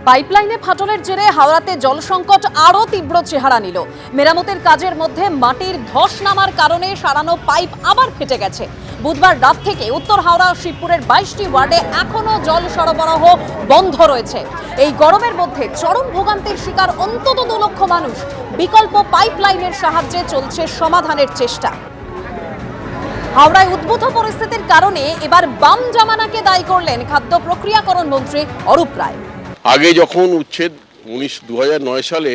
পাইপলাইনে ফাটলের জেরে হাওড়াতে জল সংকট আরও তীব্র চেহারা নিল। মেরামতের কাজের মধ্যে মাটির ধস নামার কারণে সারানো পাইপ আবার ফেটে গেছে। বুধবার রাত থেকে উত্তর হাওড়া ও শিবপুরের 22টি ওয়ার্ডে এখনো জল সরবরাহ বন্ধ রয়েছে। এই গরমের মধ্যে চরম ভোগান্তির শিকার অন্তত 2 লক্ষ মানুষ। বিকল্প পাইপলাইনের সাহায্যে চলছে সমাধানের চেষ্টা। হাওড়ায় উদ্ভূত পরিস্থিতির কারণে এবার বাম জামানাকে দায়ী করলেন খাদ্য প্রক্রিয়াকরণ মন্ত্রী অরূপ রায়। আগে যখন উচ্ছেদ 2009 সালে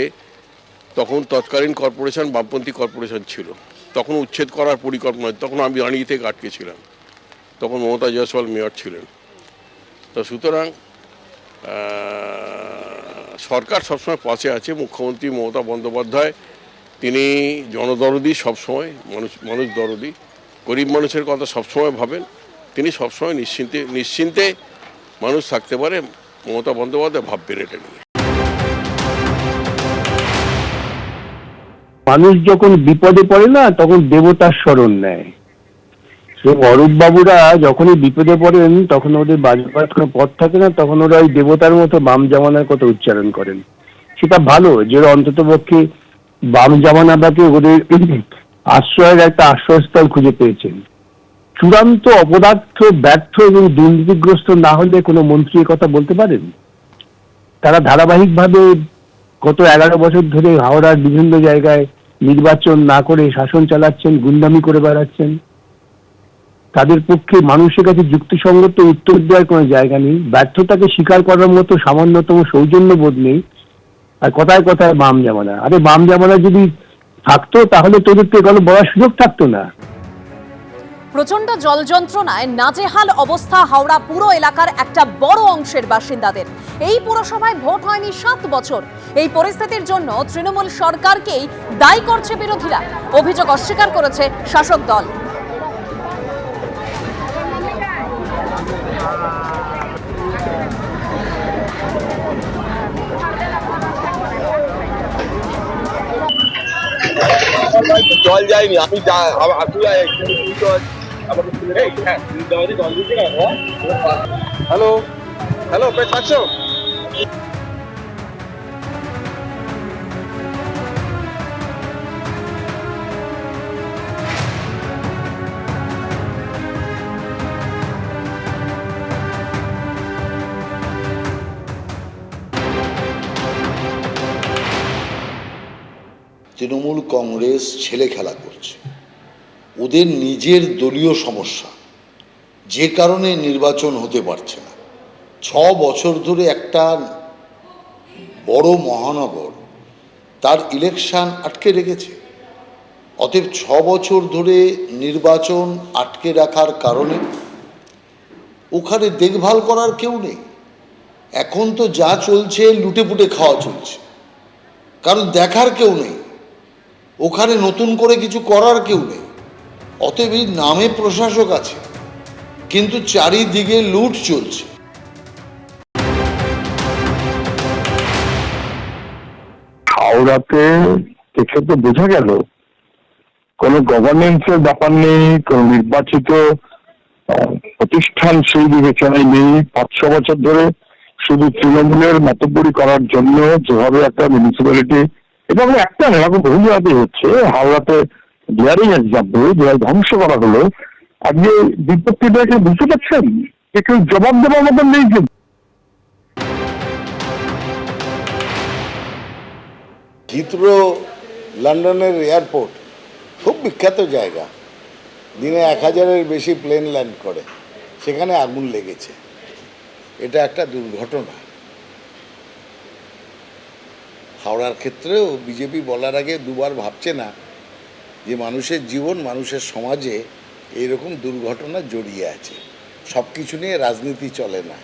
তখন তৎকালীন কর্পোরেশন বামপন্থী কর্পোরেশন ছিল, তখন উচ্ছেদ করার পরিকল্পনা, তখন আমি দাঁড়িয়ে থেকে আটকে ছিলাম, তখন মমতা জয়সওয়াল মেয়র ছিলেন। তো সুতরাং সরকার সবসময় পাশে আছে। মুখ্যমন্ত্রী মমতা বন্দ্যোপাধ্যায় তিনি জনদরদি, সবসময় মানুষ দরদি, গরিব মানুষের কথা সবসময় ভাবেন। তিনি সবসময় নিশ্চিন্তে মানুষ থাকতে পারে। মমতা বন্দ্যোপাধ্যায় ভাববেন এটা নিয়ে। মানুষ যখন বিপদে পড়ে না, তখন দেবতার শরণ নেয়। অরূপ বাবুরা যখনই বিপদে পড়েন, তখন ওদের বাজপাত কোনো পথ থাকে না, তখন ওরা ওই দেবতার মতো বাম জামানার কথা উচ্চারণ করেন। সেটা ভালো যে ওরা অন্তত পক্ষে বাম জামানাটাকে ওদের আশ্রয়ের একটা আশ্রয়স্থল খুঁজে পেয়েছেন। চূড়ান্ত অপদার্থ, ব্যর্থ এবং দুর্নীতিগ্রস্ত না হলে কোনো মন্ত্রী কথা বলতে পারেন? তারা ধারাবাহিকভাবে গত 11 বছর ধরে হাওড়ার বিভিন্ন জায়গায় নির্বাচন না করে শাসন চালাচ্ছেন, গুন্ডামি করে বেড়াচ্ছেন। তাদের পক্ষে মানুষের কাছে যুক্তিসঙ্গত উত্তর দেওয়ার কোনো জায়গা নেই। ব্যর্থতাকে স্বীকার করার মতো সামান্যতম সৌজন্য বোধ নেই। আর কথায় কথায় বাম জামানা। আরে বাম জামানা যদি থাকতো তাহলে তোদেরকে এগুলো বলার সুযোগ থাকতো না। প্রচন্ড জল যন্ত্রণায় নাজেহাল অবস্থা হাওড়া পুরো এলাকার একটা বড় অংশের বাসিন্দাদের। এই পুরসভায় ভোট হয়নি 7 বছর। এই পরিস্থিতির জন্য তৃণমূল সরকারকেই দায়ী করছে বিরোধীরা। অভিযোগ অস্বীকার করেছে শাসক দল। জল যায়নি, আমি হ্যালো হ্যালো পেট পাচ্ছ? তৃণমূল কংগ্রেস ছেলে খেলা করছে। ওদের নিজের দলীয় সমস্যা, যে কারণে নির্বাচন হতে পারছে না। 6 বছর ধরে একটা বড় মহানগর তার ইলেকশন আটকে রেখেছে। অতএব 6 বছর ধরে নির্বাচন আটকে রাখার কারণে ওখানে দেখভাল করার কেউ নেই। এখন তো যা চলছে লুটেপুটে খাওয়া চলছে, কারণ দেখার কেউ নেই, ওখানে নতুন করে কিছু করার কেউ নেই। অতএব নামে প্রশাসক আছে, কিন্তু চারিদিকে লুট চলছে। হাওড়াতে দেখে তো বোঝা গেল কোনো গভর্নেন্সের ব্যাপার নেই, কোনো নির্বাচিত প্রতিষ্ঠান সেই বিবেচনায় নেই। 5-6 বছর ধরে শুধু তৃণমূলের মতব্বরি করার জন্য যেভাবে একটা মিউনিসিপ্যালিটি, এবং একটা এরকম বহু জায়গাতেই হচ্ছে, হাওড়াতে ডিয়ারিং এক্সাম্পল যেভাবে ধ্বংস করা হলো, আজকে বিপত্তিটাকে বুঝতে পারছেন? কেউ জবাব দেওয়ার মতন নেই। যে হিথ্রো লন্ডনের এয়ারপোর্ট খুব বিখ্যাত জায়গা, দিনে 1000-এর বেশি প্লেন ল্যান্ড করে, সেখানে আগুন লেগেছে। এটা একটা দুর্ঘটনা। হাওড়ার ক্ষেত্রেও বিজেপি বলার আগে দুবার ভাবছে না যে মানুষের জীবন, মানুষের সমাজে এইরকম দুর্ঘটনা জড়িয়ে আছে। সব কিছু নিয়ে রাজনীতি চলে না।